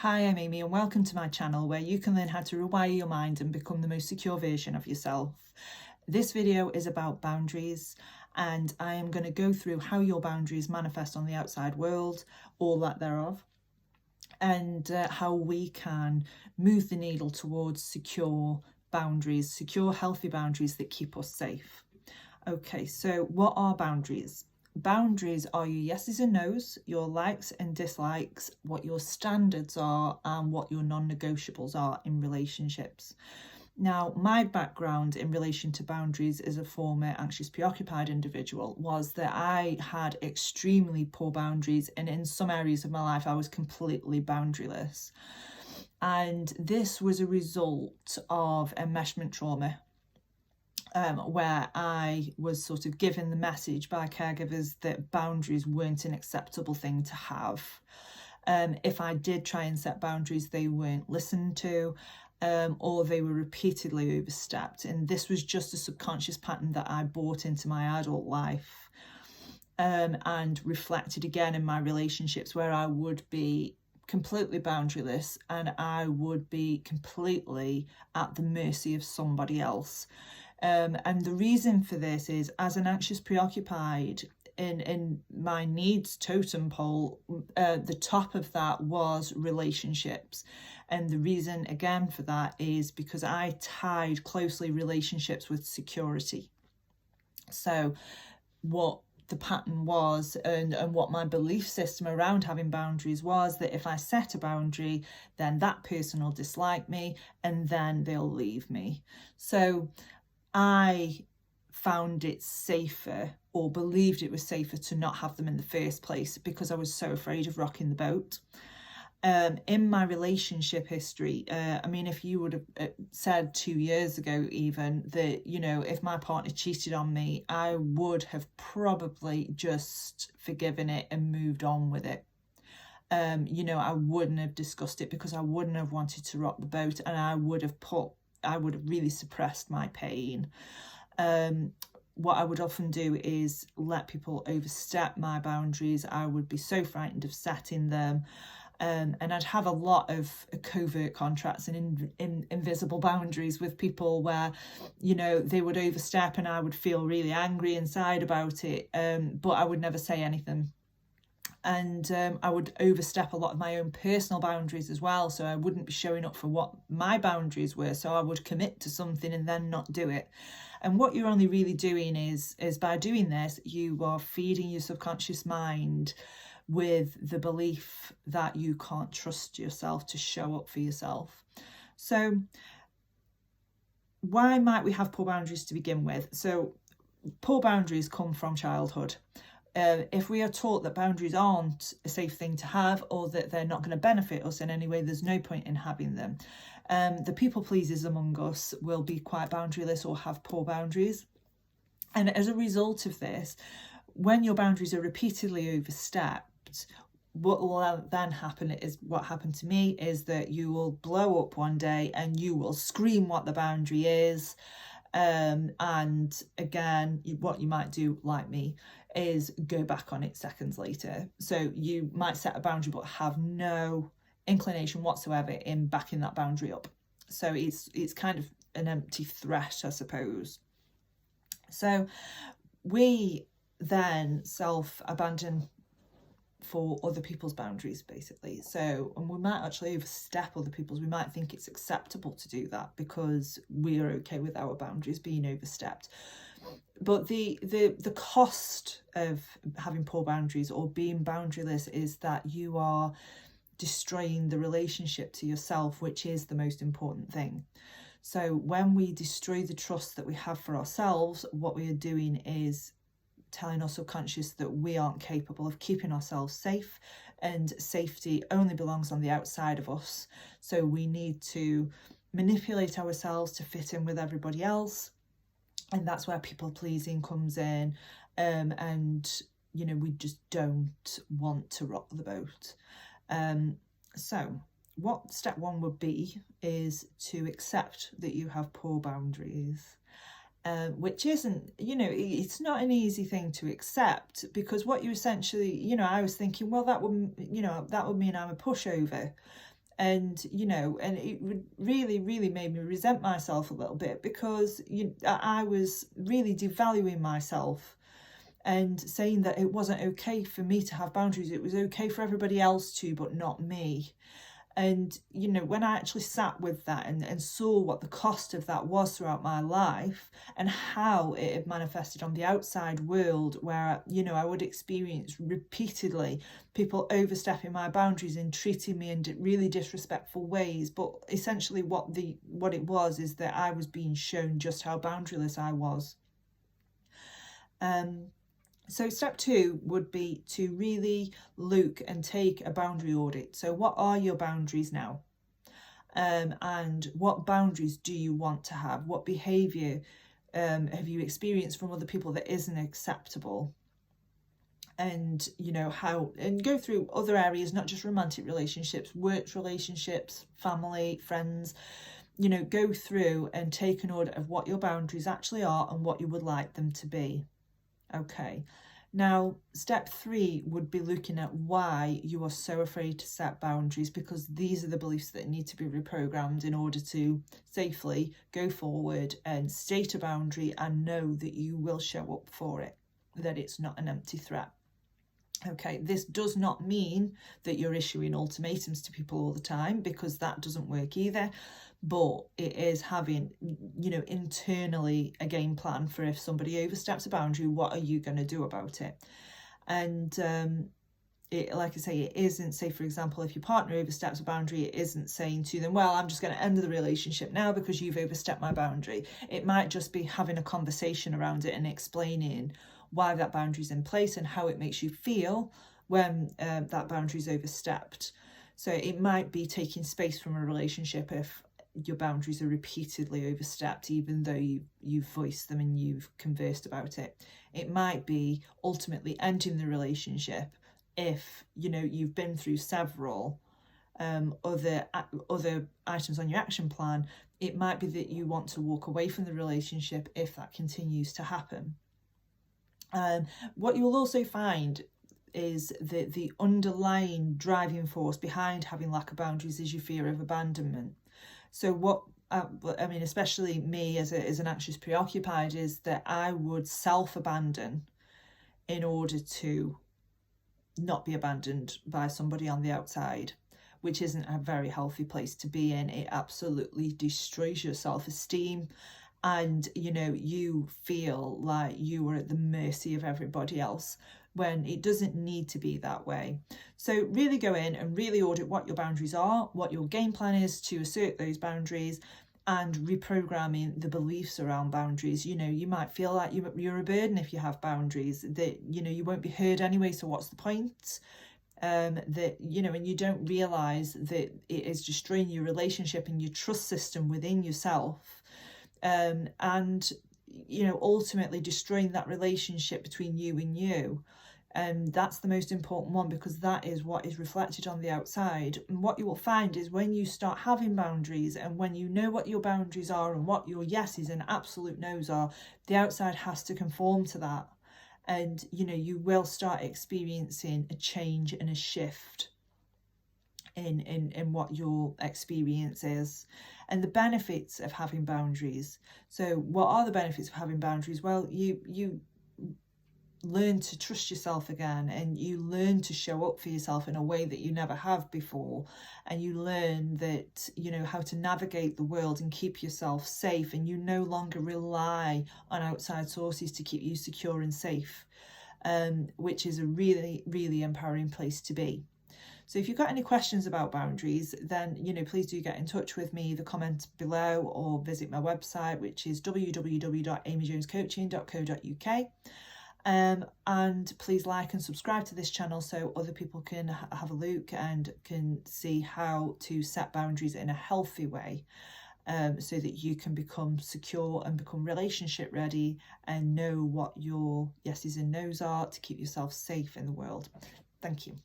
Hi, I'm Amy and welcome to my channel where you can learn how to rewire your mind and become the most secure version of yourself. This video is about boundaries and I am going to go through how your boundaries manifest on the outside world, all that thereof, and how we can move the needle towards secure boundaries, secure healthy boundaries that keep us safe. Okay, so what are boundaries? Boundaries are your yeses and nos, your likes and dislikes, what your standards are, and what your non-negotiables are in relationships. Now, my background in relation to boundaries as a former anxious, preoccupied individual was that I had extremely poor boundaries, and in some areas of my life, I was completely boundaryless. And this was a result of enmeshment trauma. Where I was sort of given the message by caregivers that boundaries weren't an acceptable thing to have. If I did try and set boundaries, they weren't listened to, or they were repeatedly overstepped. And this was just a subconscious pattern that I brought into my adult life, and reflected again in my relationships, where I would be completely boundaryless and I would be completely at the mercy of somebody else. And the reason for this is, as an anxious preoccupied, in my needs totem pole, the top of that was relationships. And the reason again for that is because I tied closely relationships with security. So what the pattern was, and what my belief system around having boundaries was, that if I set a boundary, then that person will dislike me and then they'll leave me. So I found it safer, or believed it was safer, to not have them in the first place because I was so afraid of rocking the boat. In my relationship history, I mean, if you would have said 2 years ago even that, you know, if my partner cheated on me, I would have probably just forgiven it and moved on with it. You know, I wouldn't have discussed it because I wouldn't have wanted to rock the boat, and I would have really suppressed my pain. What I would often do is let people overstep my boundaries. I would be so frightened of setting them. And I'd have a lot of covert contracts and invisible boundaries with people where, you know, they would overstep and I would feel really angry inside about it, but I would never say anything. And I would overstep a lot of my own personal boundaries as well, so I wouldn't be showing up for what my boundaries were, so I would commit to something and then not do it. And what you're only really doing is by doing this, you are feeding your subconscious mind with the belief that you can't trust yourself to show up for yourself. So why might we have poor boundaries to begin with? So poor boundaries come from childhood. If we are taught that boundaries aren't a safe thing to have, or that they're not going to benefit us in any way, there's no point in having them. The people pleasers among us will be quite boundaryless or have poor boundaries. And as a result of this, when your boundaries are repeatedly overstepped, what will then happen is, what happened to me, is that you will blow up one day and you will scream what the boundary is. And again, what you might do, like me, is go back on it seconds later. So you might set a boundary but have no inclination whatsoever in backing that boundary up. So it's kind of an empty threat, I suppose. So we then self-abandon for other people's boundaries, basically. So, and we might actually overstep other people's. We might think it's acceptable to do that because we are okay with our boundaries being overstepped. But the cost of having poor boundaries or being boundaryless is that you are destroying the relationship to yourself, which is the most important thing. So when we destroy the trust that we have for ourselves, what we are doing is telling our subconscious that we aren't capable of keeping ourselves safe, and safety only belongs on the outside of us. So we need to manipulate ourselves to fit in with everybody else. And that's where people pleasing comes in. And, you know, we just don't want to rock the boat. So what step one would be is to accept that you have poor boundaries. Which isn't, you know, it's not an easy thing to accept, because what you essentially, you know, I was thinking, well, that would, you know, that would mean I'm a pushover. And, you know, and it really, really made me resent myself a little bit, because I was really devaluing myself and saying that it wasn't okay for me to have boundaries. It was okay for everybody else to, but not me. And, you know, when I actually sat with that and saw what the cost of that was throughout my life, and how it had manifested on the outside world, where, you know, I would experience repeatedly people overstepping my boundaries and treating me in really disrespectful ways. But essentially what it was is that I was being shown just how boundaryless I was. So step 2 would be to really look and take a boundary audit. So what are your boundaries now? And what boundaries do you want to have? What behaviour have you experienced from other people that isn't acceptable? And, you know, and go through other areas, not just romantic relationships, work relationships, family, friends. You know, go through and take an audit of what your boundaries actually are and what you would like them to be. Okay, now step 3 would be looking at why you are so afraid to set boundaries, because these are the beliefs that need to be reprogrammed in order to safely go forward and state a boundary and know that you will show up for it, that it's not an empty threat. Okay, this does not mean that you're issuing ultimatums to people all the time, because that doesn't work either. But it is having, you know, internally a game plan for if somebody oversteps a boundary, what are you going to do about it? And like I say, it isn't, say for example, if your partner oversteps a boundary, it isn't saying to them, well, I'm just going to end the relationship now because you've overstepped my boundary. It might just be having a conversation around it and explaining why that boundary is in place and how it makes you feel when that boundary is overstepped. So it might be taking space from a relationship if your boundaries are repeatedly overstepped, even though you've voiced them and you've conversed about it. It might be ultimately ending the relationship if, you know, you've been through several other items on your action plan. It might be that you want to walk away from the relationship if that continues to happen. What you'll also find is that the underlying driving force behind having lack of boundaries is your fear of abandonment. So what I mean, especially me as an anxious preoccupied, is that I would self-abandon in order to not be abandoned by somebody on the outside, which isn't a very healthy place to be in. It absolutely destroys your self-esteem, and, you know, you feel like you are at the mercy of everybody else, when it doesn't need to be that way. So really go in and really audit what your boundaries are, what your game plan is to assert those boundaries, and reprogramming the beliefs around boundaries. You know, you might feel like you're a burden if you have boundaries, that, you know, you won't be heard anyway, so what's the point? That, you know, and you don't realise that it is destroying your relationship and your trust system within yourself, and, you know, ultimately destroying that relationship between you and you. And that's the most important one, because that is what is reflected on the outside. And what you will find is when you start having boundaries, and when you know what your boundaries are and what your yeses and absolute no's are, the outside has to conform to that. And, you know, you will start experiencing a change and a shift in what your experience is. And the benefits of having boundaries. So what are the benefits of having boundaries? Well, you learn to trust yourself again, and you learn to show up for yourself in a way that you never have before, and you learn that, you know, how to navigate the world and keep yourself safe, and you no longer rely on outside sources to keep you secure and safe, which is a really, really empowering place to be. So if you've got any questions about boundaries, then, you know, please do get in touch with me, either comment below or visit my website, which is www.amyjonescoaching.co.uk. And please like and subscribe to this channel so other people can have a look and can see how to set boundaries in a healthy way, so that you can become secure and become relationship ready and know what your yeses and nos are to keep yourself safe in the world. Thank you.